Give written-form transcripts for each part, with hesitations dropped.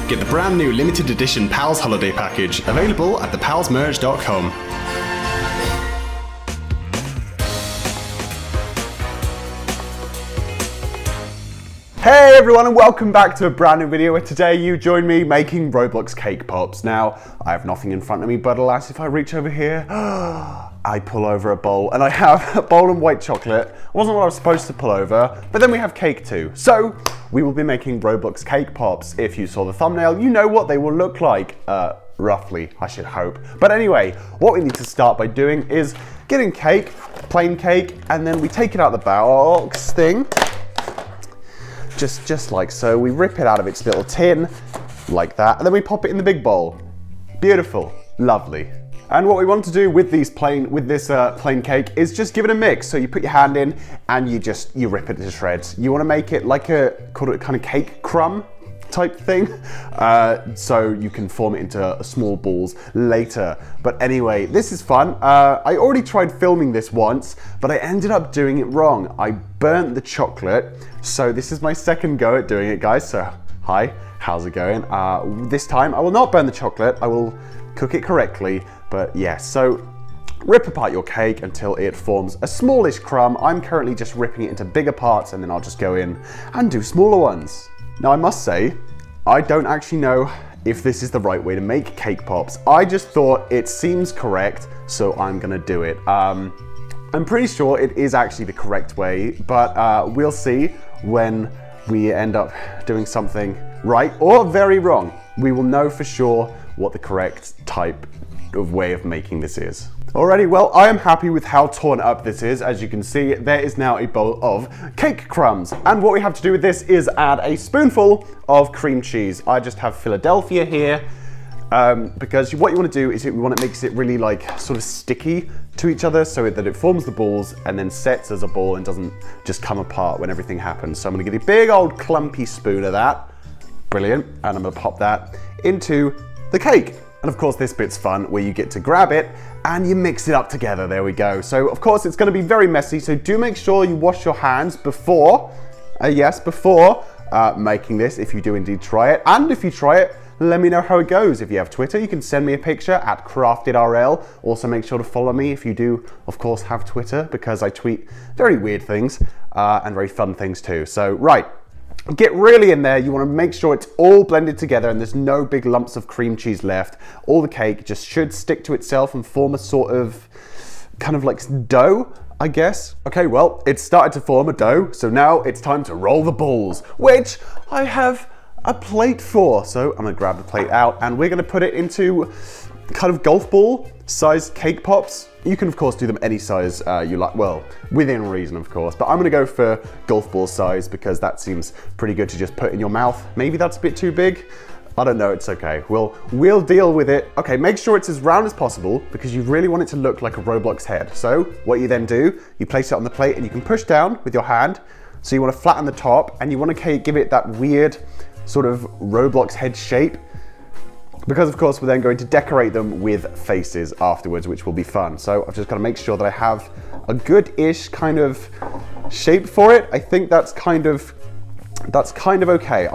Get the brand new limited edition Pals holiday package, available at thepalsmerch.com. Hey everyone, and welcome back to a brand new video where today you join me making Roblox cake pops. Now, I have nothing in front of me, but alas, if I reach over here, I pull over a bowl, and I have a bowl of white chocolate. It wasn't what I was supposed to pull over, but then we have cake too. So, we will be making Roblox cake pops. If you saw the thumbnail, you know what they will look like, roughly, I should hope. But anyway, what we need to start by doing is getting cake, plain cake, and then we take it out of the box thing. Just like so. We rip it out of its little tin, like that, and then we pop it in the big bowl. Beautiful, lovely. And what we want to do with this plain cake is just give it a mix. So you put your hand in and you rip it to shreds. You want to make it like call it kind of cake crumb type thing, so you can form it into small balls later. But anyway, this is fun. I already tried filming this once, but I ended up doing it wrong. I burnt the chocolate, so this is my second go at doing it, guys. So hi, how's it going? This time I will not burn the chocolate. I will cook it correctly. But yeah, so rip apart your cake until it forms a smallish crumb. I'm currently just ripping it into bigger parts, and then I'll just go in and do smaller ones. Now I must say, I don't actually know if this is the right way to make cake pops. I just thought it seems correct, so I'm gonna do it. I'm pretty sure it is actually the correct way, but we'll see when we end up doing something right or very wrong. We will know for sure what the correct type of way of making this is. Alrighty, well, I am happy with how torn up this is. As you can see, there is now a bowl of cake crumbs. And what we have to do with this is add a spoonful of cream cheese. I just have Philadelphia here, because what you want to do is we want to mix it really like sort of sticky to each other so that it forms the balls and then sets as a ball and doesn't just come apart when everything happens. So I'm going to get a big old clumpy spoon of that. Brilliant. And I'm going to pop that into the cake. And of course, this bit's fun where you get to grab it and you mix it up together. There we go. So of course, it's going to be very messy. So do make sure you wash your hands before making this, if you do indeed try it. And if you try it, let me know how it goes. If you have Twitter, you can send me a picture at CraftedRL. Also make sure to follow me if you do, of course, have Twitter, because I tweet very weird things and very fun things too. So right. Get really in there. You want to make sure it's all blended together and there's no big lumps of cream cheese left. All the cake just should stick to itself and form a sort of kind of like dough, I guess. Okay, well, it's started to form a dough, so now it's time to roll the balls, which I have a plate for. So I'm gonna grab the plate out and we're gonna put it into kind of golf ball sized cake pops. You can of course do them any size you like, well, within reason of course, but I'm gonna go for golf ball size because that seems pretty good to just put in your mouth. Maybe that's a bit too big. I don't know, it's okay. We'll deal with it. Okay, make sure it's as round as possible because you really want it to look like a Roblox head. So what you then do, you place it on the plate and you can push down with your hand. So you wanna flatten the top and you wanna give it that weird sort of Roblox head shape. Because of course we're then going to decorate them with faces afterwards, which will be fun. So I've just got to make sure that I have a good-ish kind of shape for it. I think that's kind of okay.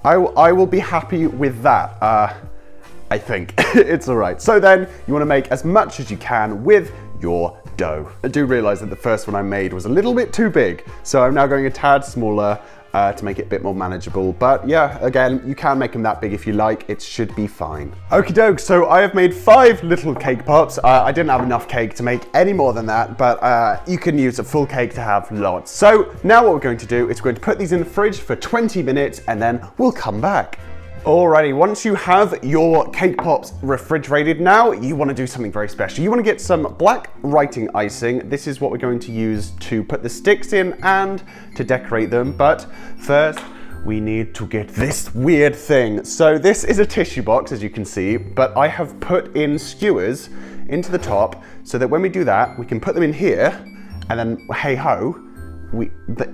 I will be happy with that. I think it's all right. So then you want to make as much as you can with your dough. I do realize that the first one I made was a little bit too big, so I'm now going a tad smaller to make it a bit more manageable. But yeah, again, you can make them that big if you like. It should be fine. Okie doke, so I have made 5 little cake pops. I didn't have enough cake to make any more than that, but you can use a full cake to have lots. So now what we're going to do is we're going to put these in the fridge for 20 minutes and then we'll come back. Alrighty, once you have your cake pops refrigerated, now you want to do something very special. You want to get some black writing icing. This is what we're going to use to put the sticks in and to decorate them. But first, we need to get this weird thing. So this is a tissue box, as you can see, but I have put in skewers into the top so that when we do that, we can put them in here and then, hey ho,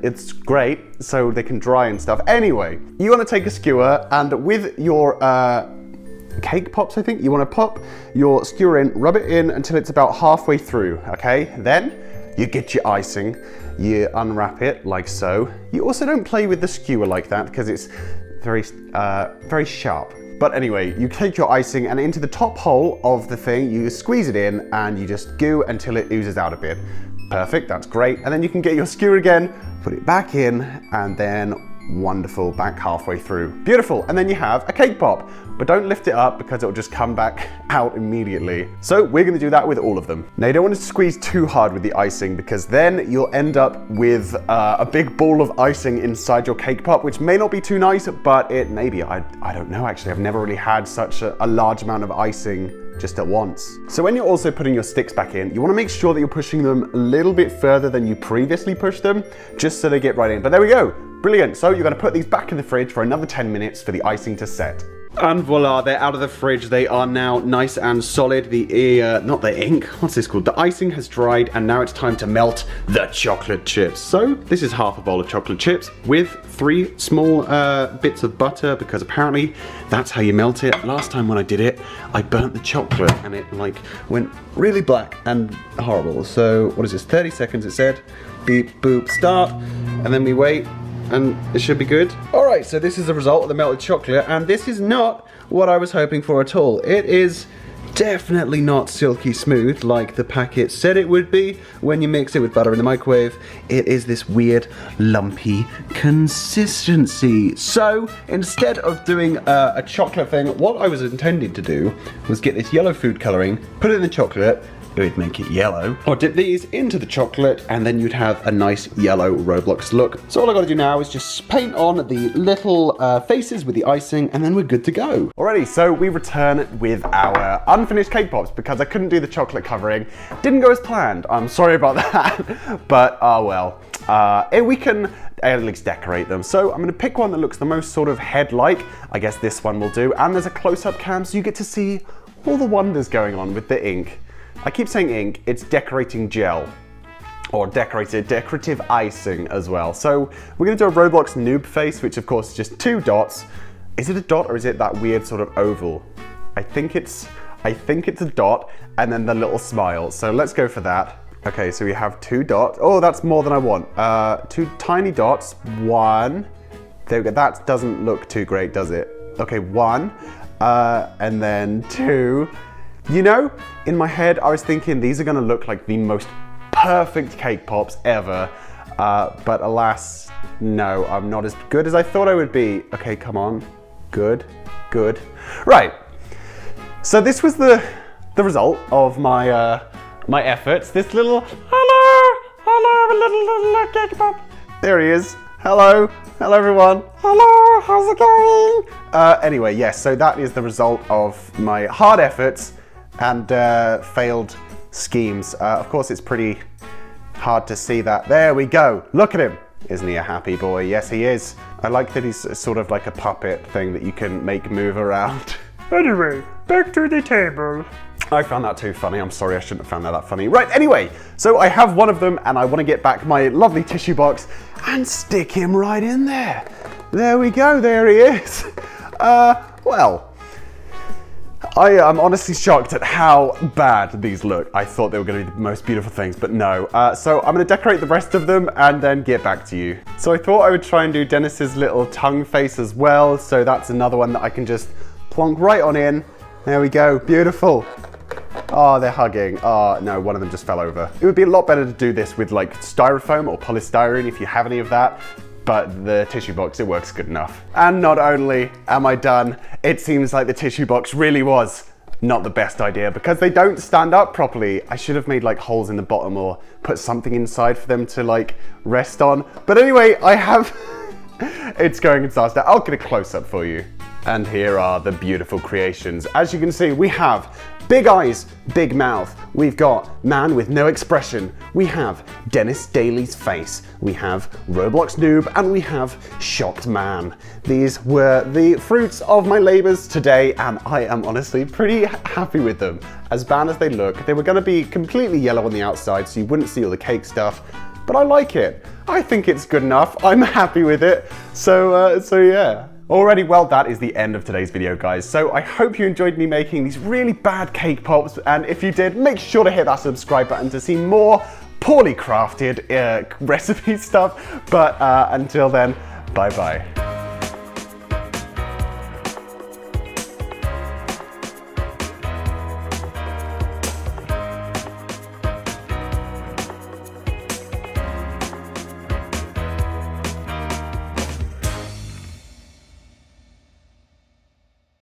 it's great, so they can dry and stuff. Anyway, you want to take a skewer and with your cake pops, I think, you want to pop your skewer in, rub it in until it's about halfway through, okay? Then you get your icing, you unwrap it like so. You also don't play with the skewer like that because it's very sharp. But anyway, you take your icing and into the top hole of the thing, you squeeze it in and you just goo until it oozes out a bit. Perfect, that's great. And then you can get your skewer again, put it back in, and then wonderful, back halfway through. Beautiful, and then you have a cake pop. But don't lift it up because it'll just come back out immediately. So we're gonna do that with all of them. Now you don't want to squeeze too hard with the icing because then you'll end up with a big ball of icing inside your cake pop, which may not be too nice, but it may be. I don't know actually. I've never really had such a large amount of icing just at once. So when you're also putting your sticks back in, you want to make sure that you're pushing them a little bit further than you previously pushed them, just so they get right in. But there we go, brilliant. So you're going to put these back in the fridge for another 10 minutes for the icing to set. And voila, they're out of the fridge. They are now nice and solid. Not the ink, what's this called? The icing has dried and now it's time to melt the chocolate chips. So this is half a bowl of chocolate chips with 3 small bits of butter because apparently that's how you melt it. Last time when I did it, I burnt the chocolate and it like went really black and horrible. So what is this, 30 seconds it said. Beep, boop, start, and then we wait. And it should be good. All right, so this is the result of the melted chocolate, and this is not what I was hoping for at all. It is definitely not silky smooth like the packet said it would be when you mix it with butter in the microwave. It is this weird lumpy consistency. So instead of doing a chocolate thing, what I was intending to do was get this yellow food coloring, put it in the chocolate, it would make it yellow, or dip these into the chocolate and then you'd have a nice yellow Roblox look. So all I gotta do now is just paint on the little faces with the icing and then we're good to go. Alrighty, so we return with our unfinished cake pops because I couldn't do the chocolate covering. Didn't go as planned, I'm sorry about that, but well. We can at least decorate them. So I'm gonna pick one that looks the most sort of head-like. I guess this one will do. And there's a close-up cam so you get to see all the wonders going on with the ink. I keep saying ink, it's decorating gel. Or decorative icing as well. So we're gonna do a Roblox noob face, which of course is just 2 dots. Is it a dot or is it that weird sort of oval? I think it's a dot and then the little smile. So let's go for that. Okay, so we have 2 dots. Oh, that's more than I want. 2 tiny dots, 1. There we go, that doesn't look too great, does it? Okay, 1, and then 2. You know, in my head, I was thinking these are gonna look like the most perfect cake pops ever, but alas, no, I'm not as good as I thought I would be. Okay, come on, good. Right, so this was the result of my my efforts. This little, hello, little cake pop. There he is, hello everyone. Hello, how's it going? Anyway, yes, so that is the result of my hard efforts and failed schemes. Of course, it's pretty hard to see that. There we go. Look at him. Isn't he a happy boy? Yes, he is. I like that he's sort of like a puppet thing that you can make move around. Anyway, back to the table. I found that too funny. I'm sorry, I shouldn't have found that funny. Right, anyway, so I have one of them and I want to get back my lovely tissue box and stick him right in there. There we go, there he is. Well, I am honestly shocked at how bad these look. I thought they were going to be the most beautiful things, but no. So I'm going to decorate the rest of them and then get back to you. So I thought I would try and do Dennis's little tongue face as well. So that's another one that I can just plonk right on in. There we go, beautiful. Oh, they're hugging. Oh, no, one of them just fell over. It would be a lot better to do this with like styrofoam or polystyrene if you have any of that. But the tissue box, it works good enough. And not only am I done, it seems like the tissue box really was not the best idea because they don't stand up properly. I should have made like holes in the bottom or put something inside for them to like rest on. But anyway, I have, it's going in style. I'll get a close up for you. And here are the beautiful creations. As you can see, we have big eyes, big mouth. We've got man with no expression. We have Dennis Daly's face. We have Roblox noob, and we have shocked man. These were the fruits of my labors today, and I am honestly pretty happy with them. As bad as they look, they were gonna be completely yellow on the outside, so you wouldn't see all the cake stuff, but I like it. I think it's good enough. I'm happy with it. So yeah. Alrighty, well, that is the end of today's video, guys. So I hope you enjoyed me making these really bad cake pops. And if you did, make sure to hit that subscribe button to see more poorly crafted recipe stuff. But until then, bye-bye.